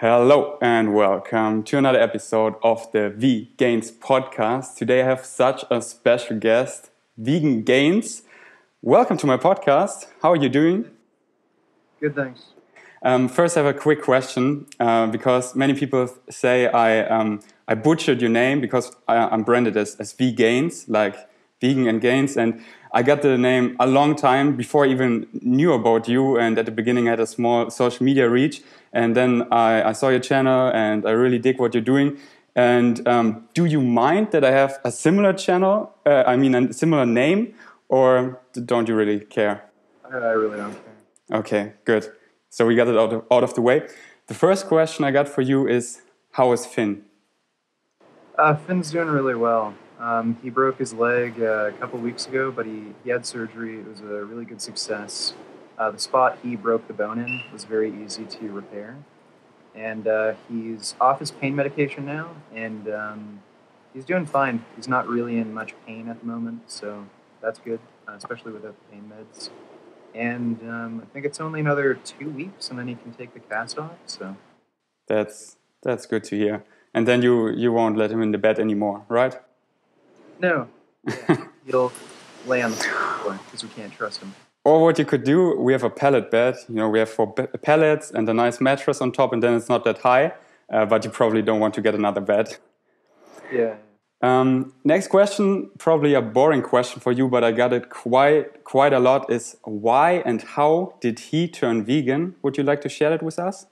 Hello and welcome to another episode of the Vegains Podcast. Today I have such a special guest, Vegains. Welcome to my podcast. How are you doing? Good, thanks. First, I have a quick question because many people say I butchered your name because I'm branded as Vegains, like vegan and gains, and I got the name a long time before I even knew about you. And at the beginning, I had a small social media reach, and then I saw your channel, and I really dig what you're doing. And do you mind that I have a similar channel? A similar name, or don't you really care? I really don't care. Okay, good. So we got it out of the way. The first question I got for you is, how is Finn? Finn's doing really well. He broke his leg a couple weeks ago, but he had surgery. It was a really good success. The spot he broke the bone in was very easy to repair. And he's off his pain medication now, and he's doing fine. He's not really in much pain at the moment, so that's good, especially without the pain meds. And I think it's only another 2 weeks, and then he can take the cast off. So that's good to hear. And then you won't let him in the bed anymore, right? No, yeah, he'll lay on the floor because we can't trust him. Or what you could do, we have a pallet bed. You know, we have 4 pallets and a nice mattress on top, and then it's not that high. But you probably don't want to get another bed. Yeah. Next question, probably a boring question for you, but I got it quite a lot, is why and how did he turn vegan? Would you like to share it with us?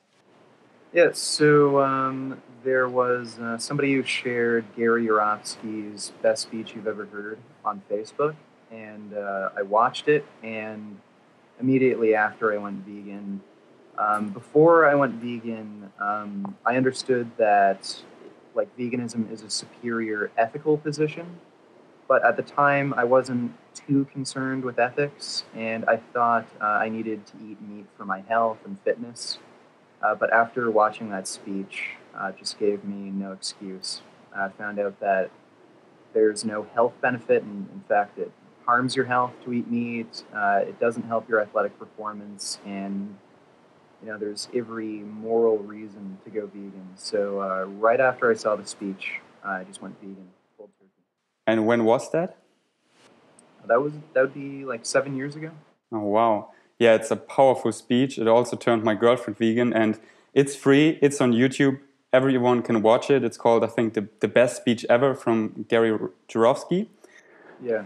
Yeah, so there was somebody who shared Gary Yourofsky's Best Speech You've Ever Heard on Facebook, and I watched it, and immediately after I went vegan, before I went vegan, I understood that like veganism is a superior ethical position, but at the time I wasn't too concerned with ethics, and I thought I needed to eat meat for my health and fitness. But after watching that speech, it just gave me no excuse. I found out that there's no health benefit, and in fact, it harms your health to eat meat. It doesn't help your athletic performance, and there's every moral reason to go vegan. So right after I saw the speech, I just went vegan, cold turkey. And when was that? That would be like 7 years ago. Oh, wow. Yeah, it's a powerful speech. It also turned my girlfriend vegan, and it's free. It's on YouTube. Everyone can watch it. It's called, I think, the Best Speech Ever from Gary Yourofsky. Yeah.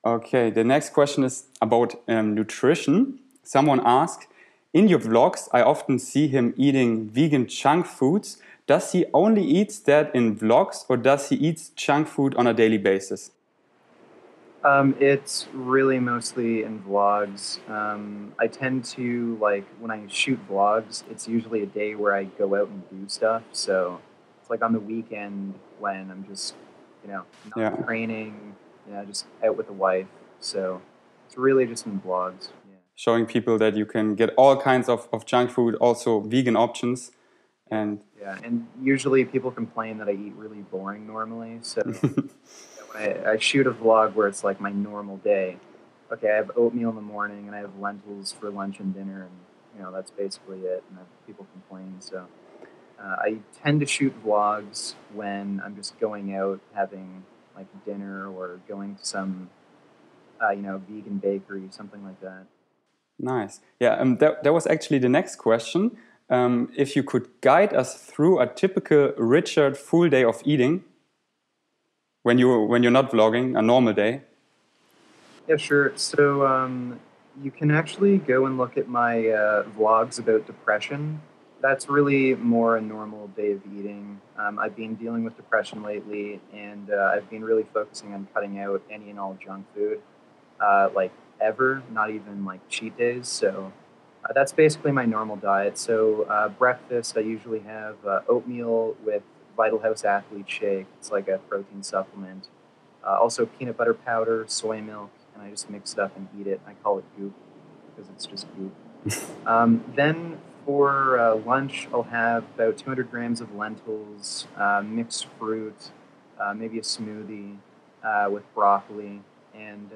Okay, the next question is about nutrition. Someone asked, in your vlogs, I often see him eating vegan junk foods. Does he only eat that in vlogs, or does he eat junk food on a daily basis? It's really mostly in vlogs. I tend to, when I shoot vlogs, it's usually a day where I go out and do stuff. So it's like on the weekend when I'm just, not training, just out with the wife. So it's really just in vlogs. Yeah. Showing people that you can get all kinds of junk food, also vegan options. And usually people complain that I eat really boring normally. So when I shoot a vlog where it's like my normal day, okay, I have oatmeal in the morning and I have lentils for lunch and dinner, and that's basically it. And then people complain. So I tend to shoot vlogs when I'm just going out having like dinner or going to some vegan bakery, something like that. Nice. Yeah, that was actually the next question. If you could guide us through a typical Richard full day of eating when you're not vlogging, a normal day. Yeah, sure. So you can actually go and look at my vlogs about depression. That's really more a normal day of eating. I've been dealing with depression lately, and I've been really focusing on cutting out any and all junk food, ever, not even like cheat days. So that's basically my normal diet. So breakfast, I usually have oatmeal with Vital House Athlete Shake. It's like a protein supplement. Also peanut butter powder, soy milk, and I just mix it up and eat it. I call it goop because it's just goop. Then for lunch, I'll have about 200 grams of lentils, mixed fruit, maybe a smoothie with broccoli, and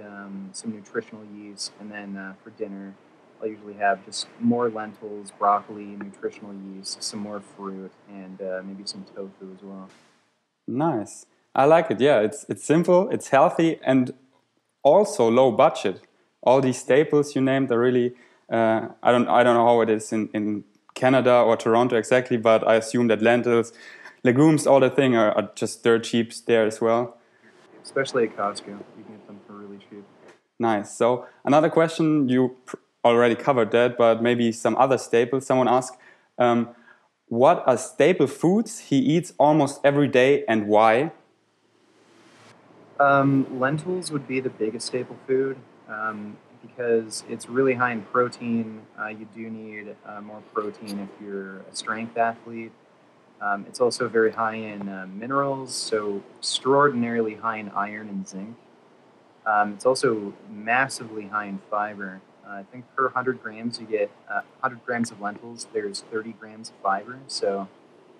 some nutritional yeast. And then for dinner, I'll usually have just more lentils, broccoli, nutritional yeast, some more fruit, and maybe some tofu as well. Nice. I like it. Yeah, it's simple, it's healthy, and also low budget. All these staples you named are really. I don't know how it is in Canada or Toronto exactly, but I assume that lentils, legumes, all the thing are just dirt cheap there as well. Especially at Costco, you can get them for really cheap. Nice. So another question, you already covered that, but maybe some other staples. Someone asked, what are staple foods he eats almost every day and why? Lentils would be the biggest staple food because it's really high in protein. You do need more protein if you're a strength athlete. It's also very high in minerals, so extraordinarily high in iron and zinc. It's also massively high in fiber. I think per 100 grams you get 100 grams of lentils, there's 30 grams of fiber. So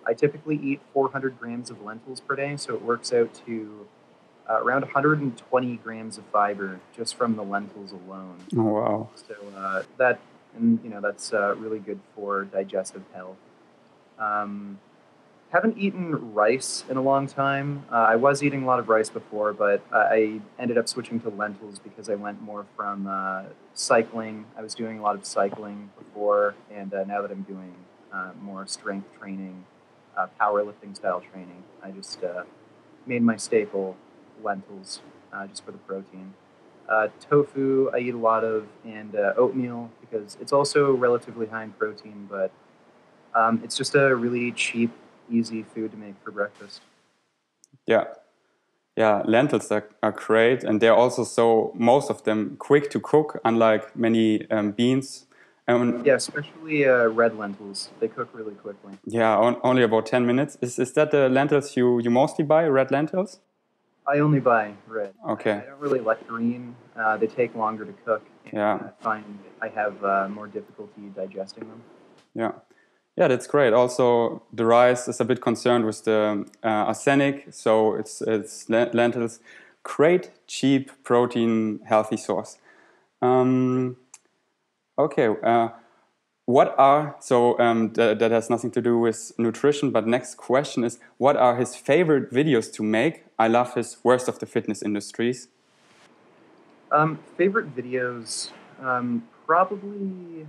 I typically eat 400 grams of lentils per day, so it works out to around 120 grams of fiber just from the lentils alone. Oh, wow. So that's really good for digestive health. Haven't eaten rice in a long time. I was eating a lot of rice before, but I ended up switching to lentils because I went more from cycling. I was doing a lot of cycling before, and now that I'm doing more strength training, powerlifting style training, I just made my staple lentils just for the protein. Tofu I eat a lot of, and oatmeal because it's also relatively high in protein, but it's just a really cheap, easy food to make for breakfast. Yeah, lentils are great, and they're also most of them quick to cook, unlike many beans. Yeah, especially red lentils. They cook really quickly. Yeah, only about 10 minutes. Is that the lentils you mostly buy, red lentils? I only buy red. Okay. I don't really like green. They take longer to cook, and I find I have more difficulty digesting them. Yeah, that's great. Also, the rice is a bit concerned with the arsenic, so it's lentils. Great, cheap protein, healthy source. Okay, that has nothing to do with nutrition, but next question is, what are his favorite videos to make? I love his worst of the fitness industries. Favorite videos, probably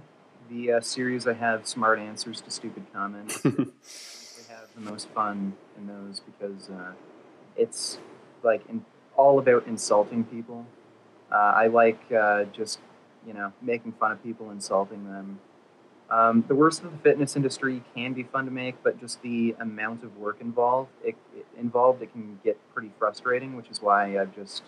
the series I have, Smart Answers to Stupid Comments. I have the most fun in those because it's like all about insulting people. I like just making fun of people, insulting them. The worst of the fitness industry can be fun to make, but just the amount of work involved, it can get pretty frustrating, which is why I just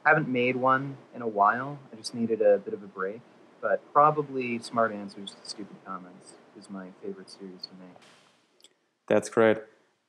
haven't made one in a while. I just needed a bit of a break. But probably Smart Answers to Stupid Comments is my favorite series to make. That's great.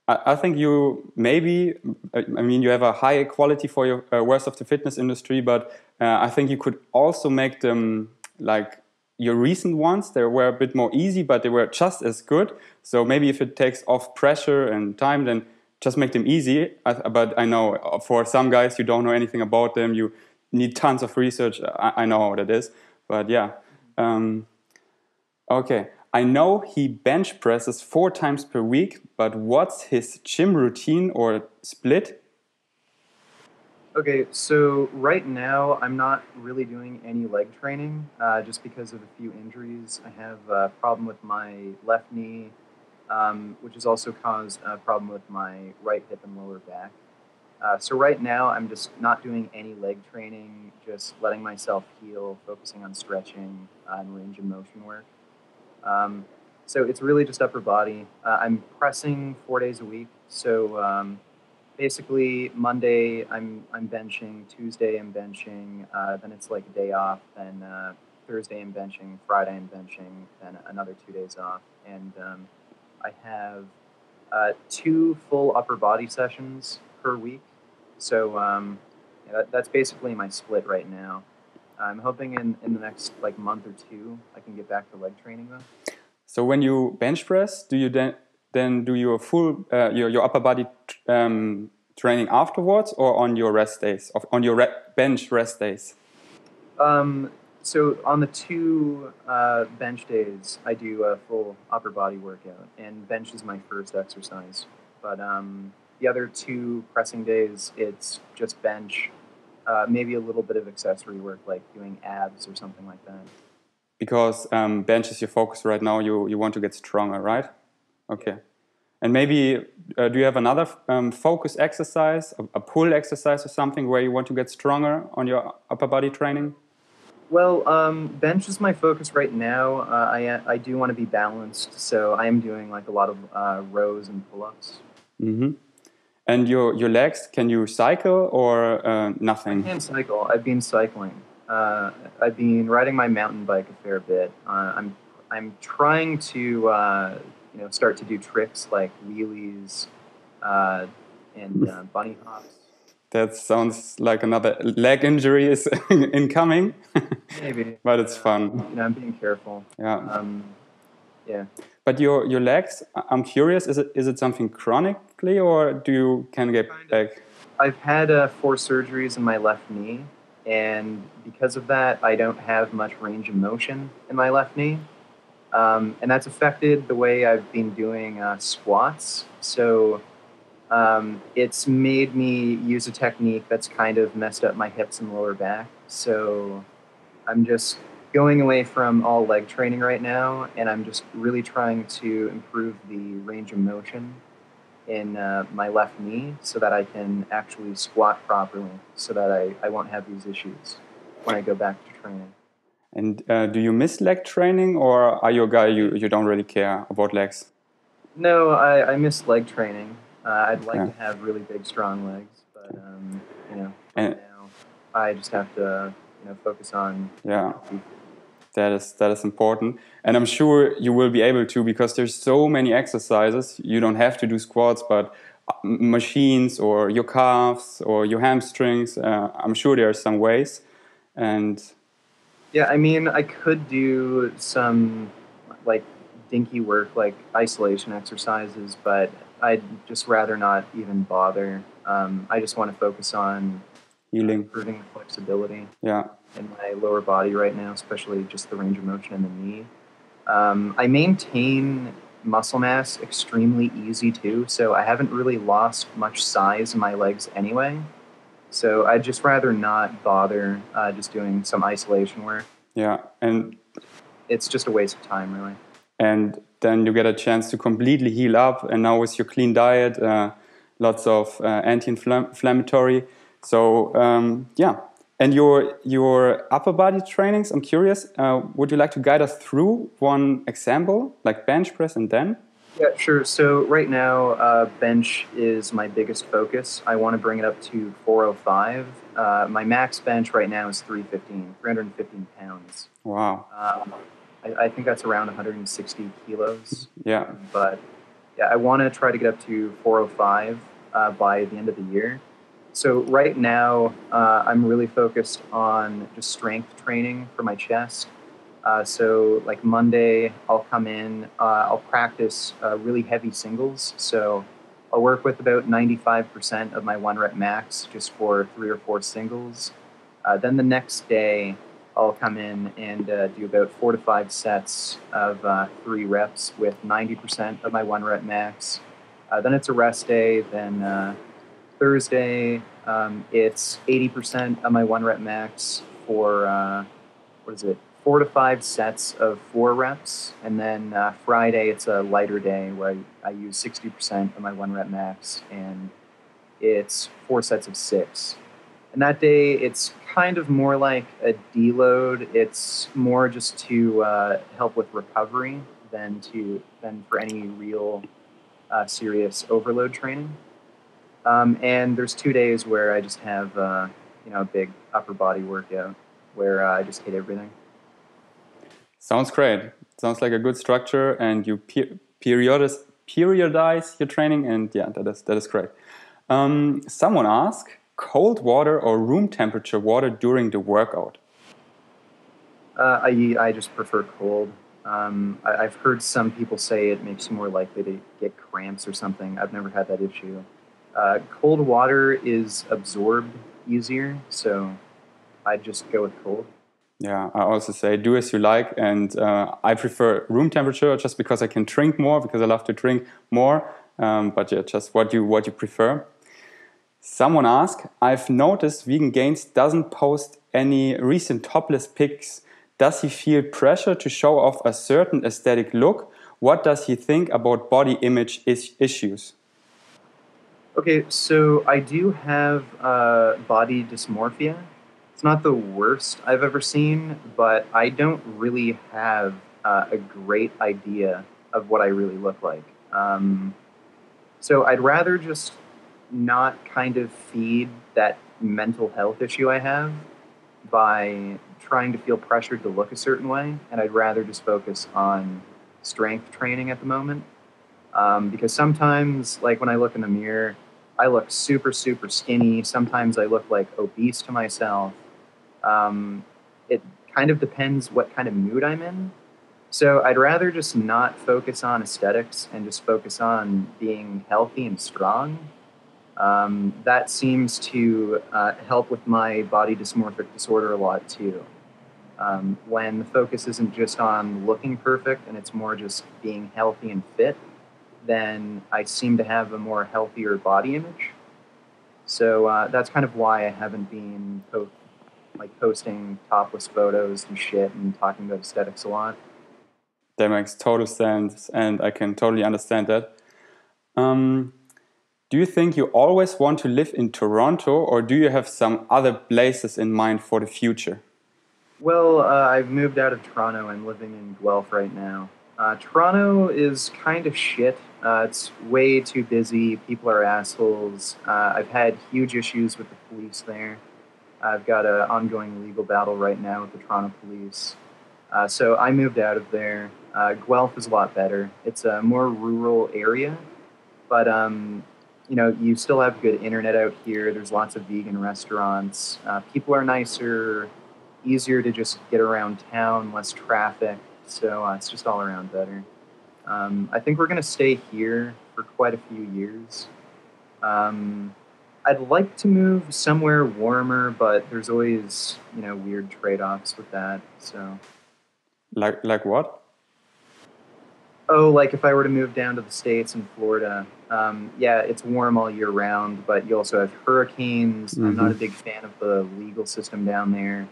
I think you you have a high quality for your worst of the fitness industry, but I think you could also make them like your recent ones. They were a bit more easy, but they were just as good. So maybe if it takes off pressure and time, then just make them easy. But I know for some guys, you don't know anything about them. You need tons of research. I know how that is. But yeah. Okay. I know he bench presses 4 times per week, but what's his gym routine or split? Okay, so right now I'm not really doing any leg training just because of a few injuries. I have a problem with my left knee, which has also caused a problem with my right hip and lower back. So right now I'm just not doing any leg training, just letting myself heal, focusing on stretching and range of motion work. So it's really just upper body. I'm pressing 4 days a week. So basically Monday I'm benching, Tuesday I'm benching, then it's like a day off, then Thursday I'm benching, Friday I'm benching, then another 2 days off. And I have 2 full upper body sessions per week. So that's basically my split right now. I'm hoping in the next month or 2 I can get back to leg training though. So when you bench press, do you then do your full your upper body training afterwards, or on your rest days, on your bench rest days? So on the two bench days, I do a full upper body workout, and bench is my first exercise. But the other two pressing days, it's just bench, maybe a little bit of accessory work like doing abs or something like that. Because bench is your focus right now. You want to get stronger, right? Okay. And maybe do you have another focus exercise, a pull exercise or something where you want to get stronger on your upper body training? Well, bench is my focus right now. I do want to be balanced, so I am doing like a lot of rows and pull-ups. Mm-hmm. And your legs, can you cycle or nothing? I can cycle. I've been cycling. I've been riding my mountain bike a fair bit. I'm trying to start to do tricks like wheelies and bunny hops. That sounds like another leg injury is incoming. Maybe, but it's fun. I'm being careful. Yeah. Yeah. But your legs, I'm curious, is it something chronically or can get back? I've had 4 surgeries in my left knee, and because of that, I don't have much range of motion in my left knee. And that's affected the way I've been doing squats. So it's made me use a technique that's kind of messed up my hips and lower back. So I'm just going away from all leg training right now, and I'm just really trying to improve the range of motion in my left knee so that I can actually squat properly, so that I won't have these issues when I go back to training. And do you miss leg training, or are you a guy you don't really care about legs? No, I miss leg training. I'd like to have really big, strong legs, but right now I just have to focus on that is important, and I'm sure you will be able to, because there's so many exercises. You don't have to do squats, but machines or your calves or your hamstrings, I'm sure there are some ways. And yeah, I mean, I could do some like dinky work, like isolation exercises, but I'd just rather not even bother. I just want to focus on healing, improving the flexibility in my lower body right now, especially just the range of motion in the knee. I maintain muscle mass extremely easy too, so I haven't really lost much size in my legs anyway. So I'd just rather not bother just doing some isolation work. Yeah, and it's just a waste of time, really. And then you get a chance to completely heal up, and now with your clean diet, lots of anti-inflammatory. So and your upper body trainings, I'm curious, would you like to guide us through one example, like bench press and then? Yeah, sure. So right now, bench is my biggest focus. I want to bring it up to 405. My max bench right now is 315 pounds. Wow. I think that's around 160 kilos. Yeah. But yeah, I want to try to get up to 405 by the end of the year. So right now, I'm really focused on just strength training for my chest. So like Monday, I'll come in, I'll practice really heavy singles. So I'll work with about 95% of my 1 rep max just for 3 or 4 singles. Then the next day, I'll come in and do about 4 to 5 sets of 3 reps with 90% of my 1 rep max. Then it's a rest day. Then Thursday, it's 80% of my 1 rep max for, 4 to 5 sets of 4 reps. And then Friday, it's a lighter day where I use 60% of my 1 rep max, and it's 4 sets of 6. And that day, it's kind of more like a deload. It's more just to help with recovery than for any real serious overload training. And there's 2 days where I just have a big upper body workout where I just hit everything. Sounds great. Sounds like a good structure, and you periodize your training, and yeah, that is great. Someone asked, cold water or room temperature water during the workout? I just prefer cold. I've heard some people say it makes you more likely to get cramps or something. I've never had that issue. Cold water is absorbed easier, so I'd just go with cold. Yeah, I also say do as you like, and I prefer room temperature just because I can drink more, because I love to drink more. But yeah, just what you prefer. Someone asked, I've noticed Vegan Gains doesn't post any recent topless pics. Does he feel pressure to show off a certain aesthetic look? What does he think about body image issues? Okay, so I do have body dysmorphia. It's not the worst I've ever seen, but I don't really have a great idea of what I really look like. So I'd rather just not kind of feed that mental health issue I have by trying to feel pressured to look a certain way, and I'd rather just focus on strength training at the moment. Because sometimes, like when I look in the mirror, I look super, super skinny. Sometimes I look like obese to myself. It kind of depends what kind of mood I'm in. So I'd rather just not focus on aesthetics and just focus on being healthy and strong. That seems to help with my body dysmorphic disorder a lot too. When the focus isn't just on looking perfect and it's more just being healthy and fit, then I seem to have a more healthier body image. So that's kind of why I haven't been posting topless photos and shit and talking about aesthetics a lot. That makes total sense, and I can totally understand that. Do you think you always want to live in Toronto, or do you have some other places in mind for the future? Well, I've moved out of Toronto. I'm living in Guelph right now. Toronto is kind of shit. It's way too busy. People are assholes. I've had huge issues with the police there. I've got an ongoing legal battle right now with the Toronto police. So I moved out of there. Guelph is a lot better. It's a more rural area, but you still have good internet out here. There's lots of vegan restaurants. People are nicer, easier to just get around town, less traffic. So it's just all around better. I think we're going to stay here for quite a few years. I'd like to move somewhere warmer, but there's always, weird trade-offs with that. So, like what? Oh, like if I were to move down to the States in Florida, yeah, it's warm all year round, but you also have hurricanes. Mm-hmm. I'm not a big fan of the legal system down there.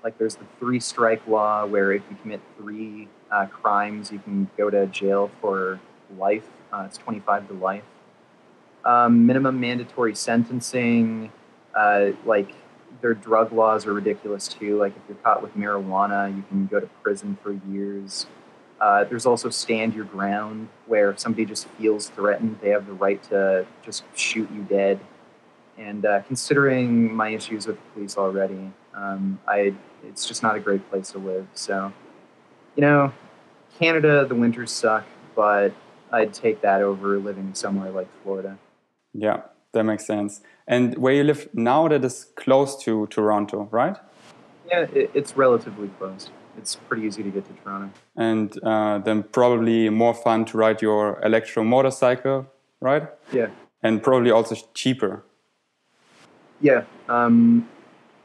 Like there's the 3-strike law where if you commit 3 crimes, you can go to jail for life. It's 25 to life. Minimum mandatory sentencing, like their drug laws are ridiculous too. Like if you're caught with marijuana, you can go to prison for years. There's also stand your ground, where if somebody just feels threatened, they have the right to just shoot you dead. And considering my issues with the police already, it's just not a great place to live. So, Canada, the winters suck, but I'd take that over living somewhere like Florida. Yeah, that makes sense. And where you live now, that is close to Toronto, right? Yeah, it's relatively close. It's pretty easy to get to Toronto. And then probably more fun to ride your electro motorcycle, right? Yeah. And probably also cheaper. Yeah.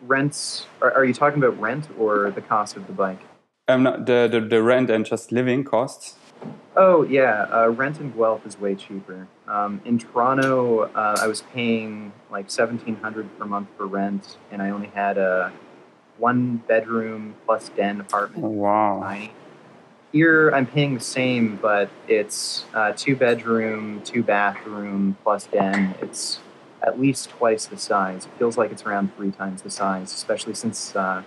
Rents, are you talking about rent or the cost of the bike? No, the rent and just living costs. Oh, yeah. Rent in Guelph is way cheaper. In Toronto, I was paying like $1,700 per month for rent, and I only had a 1-bedroom plus den apartment. Oh, wow. Tiny. Here, I'm paying the same, but it's 2-bedroom, 2-bathroom plus den. It's at least twice the size. It feels like it's around 3 times the size, especially since the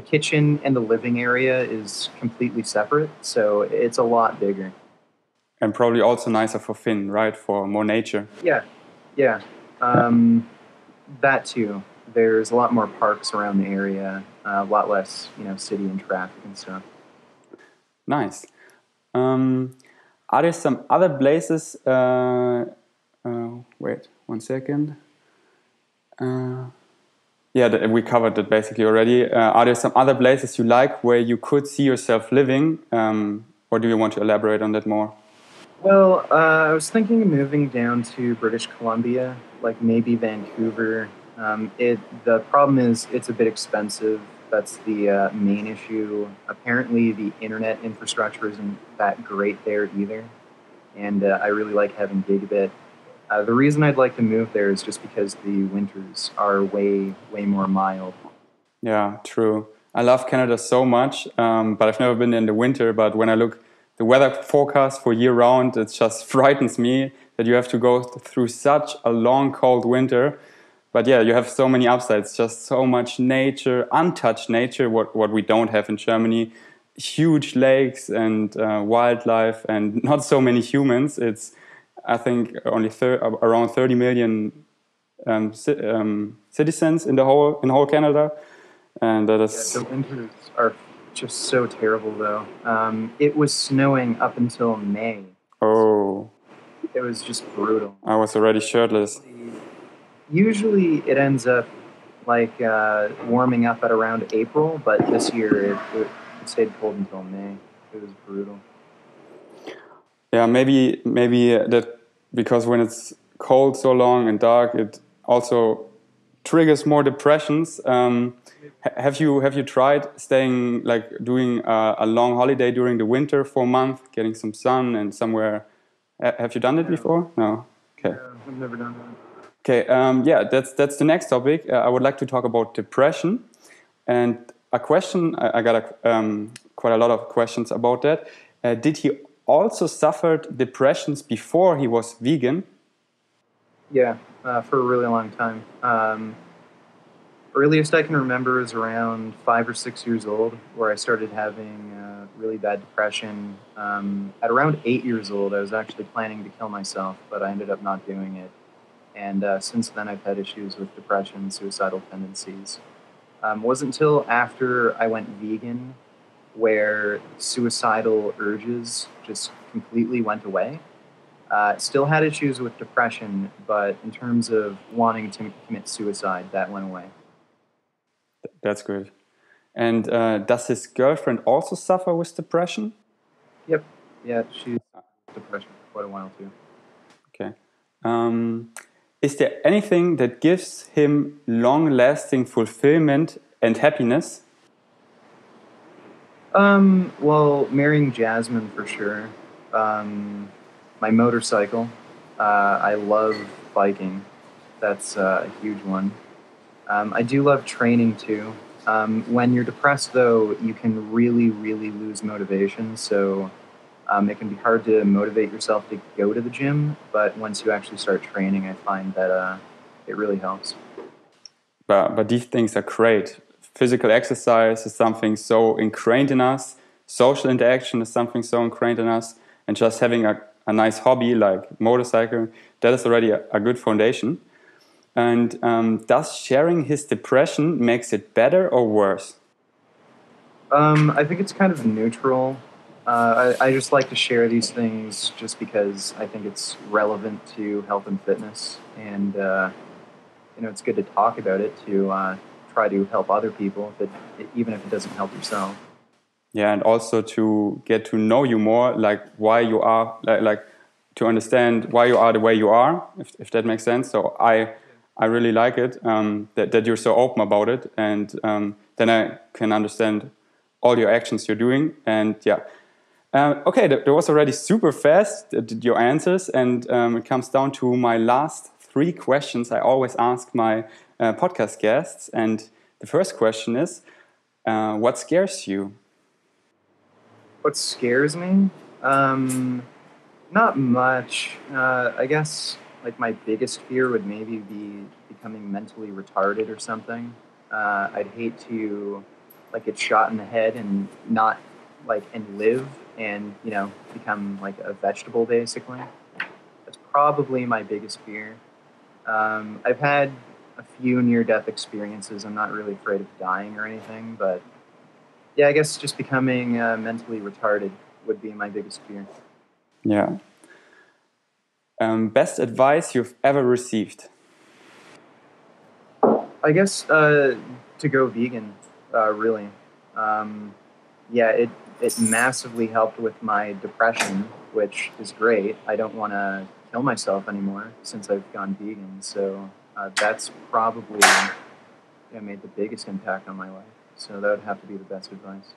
kitchen and the living area is completely separate, so it's a lot bigger. And probably also nicer for Finn, right? For more nature. Yeah. That too. There's a lot more parks around the area, a lot less, city and traffic and stuff. Nice. Are there some other places? Wait 1 second. Yeah, we covered that basically already. Are there some other places you like where you could see yourself living? Or do you want to elaborate on that more? Well, I was thinking of moving down to British Columbia, like maybe Vancouver. The problem is it's a bit expensive. That's the main issue. Apparently, the internet infrastructure isn't that great there either, and I really like having gigabit. The reason I'd like to move there is just because the winters are way more mild. Yeah, true. I love Canada so much, but I've never been in the winter. But when I look the weather forecast for year round, it just frightens me that you have to go through such a long, cold winter. But yeah, you have so many upsides, just so much nature, untouched nature, what we don't have in Germany. Huge lakes and wildlife and not so many humans. It's, I think, only around 30 million citizens in the whole Canada. And that is... Yeah, the winters are just so terrible, though. It was snowing up until May. Oh. It was just brutal. I was already shirtless. Usually it ends up like warming up at around April, but this year it stayed cold until May. It was brutal. Yeah, maybe that because when it's cold so long and dark, it also triggers more depressions. Have you tried staying, like doing a long holiday during the winter for a month, getting some sun and somewhere? Have you done it before? No. Okay. No, I've never done that. Okay. Yeah, that's the next topic. I would like to talk about depression, and a question. I got quite a lot of questions about that. Did he also suffered depressions before he was vegan? Yeah, for a really long time. Earliest I can remember is around 5 or 6 years old, where I started having really bad depression. At around 8 years old, I was actually planning to kill myself, but I ended up not doing it. And since then, I've had issues with depression and suicidal tendencies. Wasn't until after I went vegan where suicidal urges just completely went away. Still had issues with depression, but in terms of wanting to commit suicide, that went away. That's good. And does his girlfriend also suffer with depression? Yep. Yeah, she's depression for quite a while too. Okay. Is there anything that gives him long-lasting fulfillment and happiness? Well, marrying Jasmine for sure. My motorcycle. I love biking. That's a huge one. I do love training too. When you're depressed, though, you can really lose motivation. So it can be hard to motivate yourself to go to the gym. But once you actually start training, I find that it really helps. But these things are great. Physical exercise is something so ingrained in us. Social interaction is something so ingrained in us. And just having a nice hobby like motorcycle, that is already a good foundation. And does sharing his depression makes it better or worse? I think it's kind of neutral. I just like to share these things just because I think it's relevant to health and fitness. And, it's good to talk about it to try to help other people, even if it doesn't help yourself. Yeah, and also to get to know you more, like why you are, like to understand why you are the way you are, if that makes sense. So I really like it that you're so open about it, and then I can understand all your actions you're doing. And yeah, okay, that was already super fast, your answers, and it comes down to my last 3 questions I always ask my podcast guests. And the first question is, what scares you? What scares me? Not much. I guess like my biggest fear would maybe be becoming mentally retarded or something. I'd hate to like get shot in the head and not and live and become like a vegetable basically. That's probably my biggest fear. I've had a few near-death experiences. I'm not really afraid of dying or anything, but yeah, I guess just becoming mentally retarded would be my biggest fear. Yeah. Best advice you've ever received? I guess to go vegan, really. Yeah, it massively helped with my depression, which is great. I don't want to kill myself anymore since I've gone vegan. So that's probably made the biggest impact on my life. So that would have to be the best advice.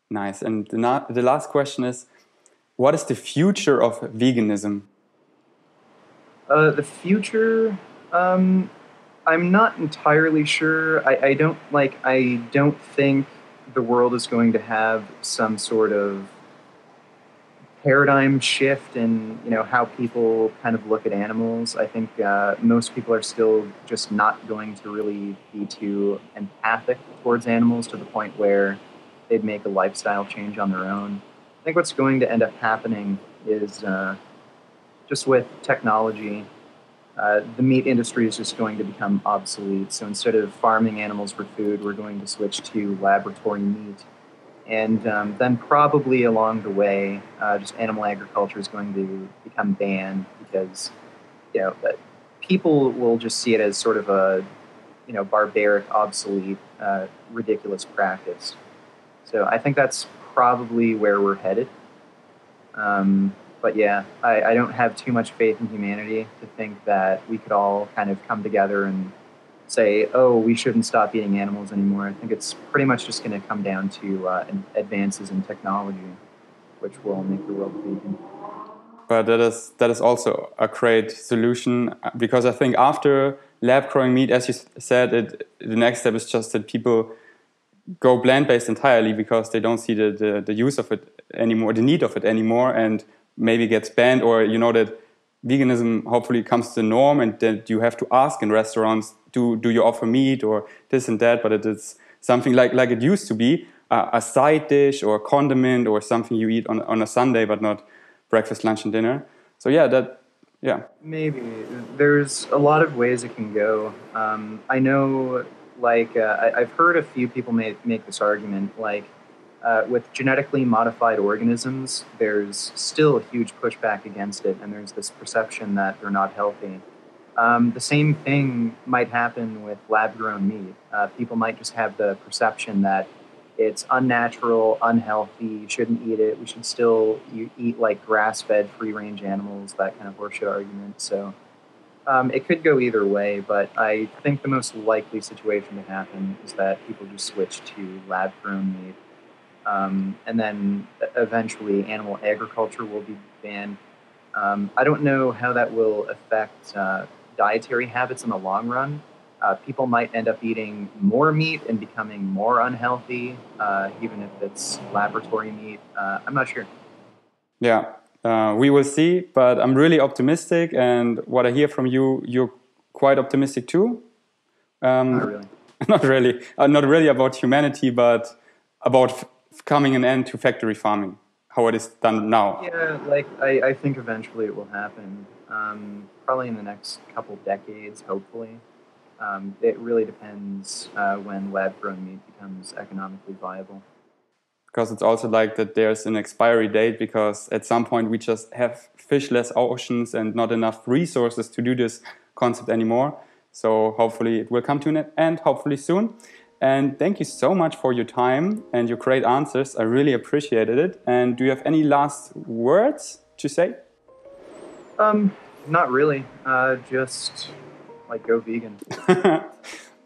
Nice. And the last question is, what is the future of veganism? The future, I'm not entirely sure. I don't think the world is going to have some sort of paradigm shift in how people kind of look at animals. I think most people are still just not going to really be too empathic towards animals to the point where they'd make a lifestyle change on their own. I think what's going to end up happening is just with technology, the meat industry is just going to become obsolete. So instead of farming animals for food, we're going to switch to laboratory meat. And then probably along the way, just animal agriculture is going to become banned because, people will just see it as sort of a, barbaric, obsolete, ridiculous practice. So I think that's probably where we're headed. But yeah, I don't have too much faith in humanity to think that we could all kind of come together and say, oh, we shouldn't stop eating animals anymore. I think it's pretty much just going to come down to advances in technology, which will make the world vegan. But that is also a great solution, because I think after lab-growing meat, as you said, the next step is just that people go plant-based entirely because they don't see the use of it anymore, the need of it anymore, and maybe gets banned, or that veganism hopefully comes to the norm, and that you have to ask in restaurants, do you offer meat or this and that, but it is something like it used to be, a side dish or a condiment or something you eat on a Sunday, but not breakfast, lunch, and dinner. So yeah. Maybe. There's a lot of ways it can go. I know, I've heard a few people make this argument, with genetically modified organisms, there's still a huge pushback against it, and there's this perception that they're not healthy. The same thing might happen with lab-grown meat. People might just have the perception that it's unnatural, unhealthy, you shouldn't eat it, we should still eat grass-fed, free-range animals, that kind of horseshit argument. So it could go either way, but I think the most likely situation to happen is that people just switch to lab-grown meat. And then eventually animal agriculture will be banned. I don't know how that will affect dietary habits in the long run. People might end up eating more meat and becoming more unhealthy, even if it's laboratory meat. I'm not sure. Yeah, we will see, but I'm really optimistic, and what I hear from you, you're quite optimistic too. Not really. Not really about humanity, but about coming an end to factory farming, how it is done now. Yeah, I think eventually it will happen. Probably in the next couple decades, hopefully. It really depends when lab-grown meat becomes economically viable. Because it's also like that there's an expiry date, because at some point we just have fishless oceans and not enough resources to do this concept anymore. So hopefully it will come to an end, hopefully soon. And thank you so much for your time and your great answers. I really appreciated it. And do you have any last words to say? Not really. Just go vegan.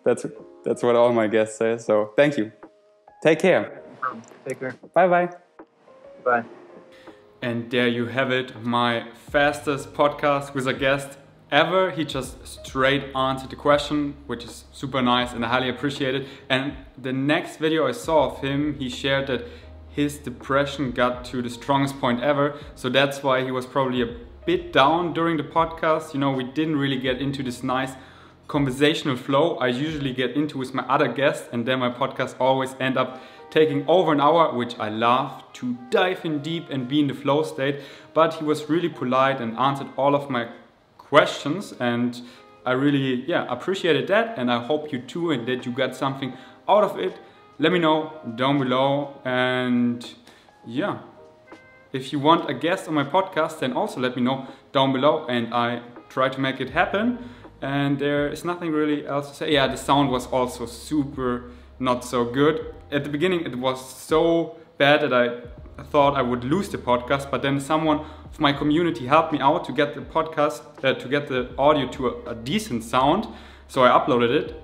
That's what all my guests say. So thank you. Take care. No problem. Take care. Bye-bye. Bye. And there you have it, my fastest podcast with a guest ever. He just straight answered the question, which is super nice and I highly appreciate it. And the next video I saw of him, he shared that his depression got to the strongest point ever. So that's why he was probably a bit down during the podcast. We didn't really get into this nice conversational flow I usually get into with my other guests, and then my podcast always end up taking over an hour, which I love to dive in deep and be in the flow state. But he was really polite and answered all of my questions, and I really appreciated that, and I hope you too, and that you got something out of it. Let me know down below, and if you want a guest on my podcast, then also let me know down below, and I try to make it happen. And there is nothing really else to say. Yeah, the sound was also super not so good. At the beginning it was so bad that I thought I would lose the podcast, but then someone of my community helped me out to get the podcast, to get the audio to a decent sound. So I uploaded it.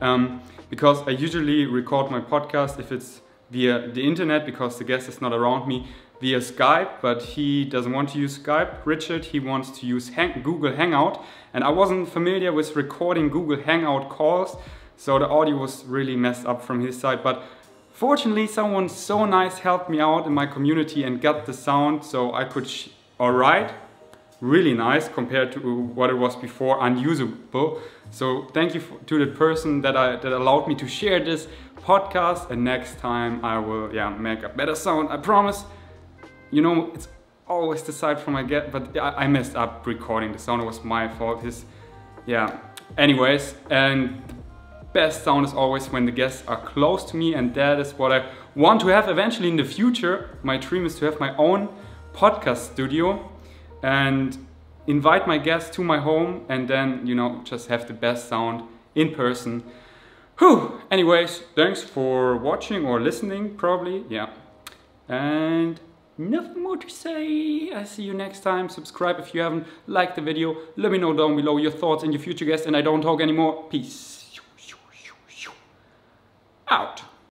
because I usually record my podcast if it's via the internet, because the guest is not around me, via Skype, but he doesn't want to use Skype. Richard, he wants to use Google Hangout, and I wasn't familiar with recording Google Hangout calls, so the audio was really messed up from his side. But fortunately, someone so nice helped me out in my community and got the sound so I could, alright, really nice compared to what it was before, unusable. So thank you to the person that allowed me to share this podcast, and next time I will make a better sound, I promise. You know, it's always the side from my guest, but I messed up recording the sound. It was my fault. Anyways, and the best sound is always when the guests are close to me, and that is what I want to have eventually in the future. My dream is to have my own podcast studio and invite my guests to my home, and then, you know, just have the best sound in person. Whew. Anyways, thanks for watching or listening, probably. And nothing more to say. I see you next time. Subscribe if you haven't liked the video. Let me know down below your thoughts and your future guests, and I don't talk anymore. Peace. Out.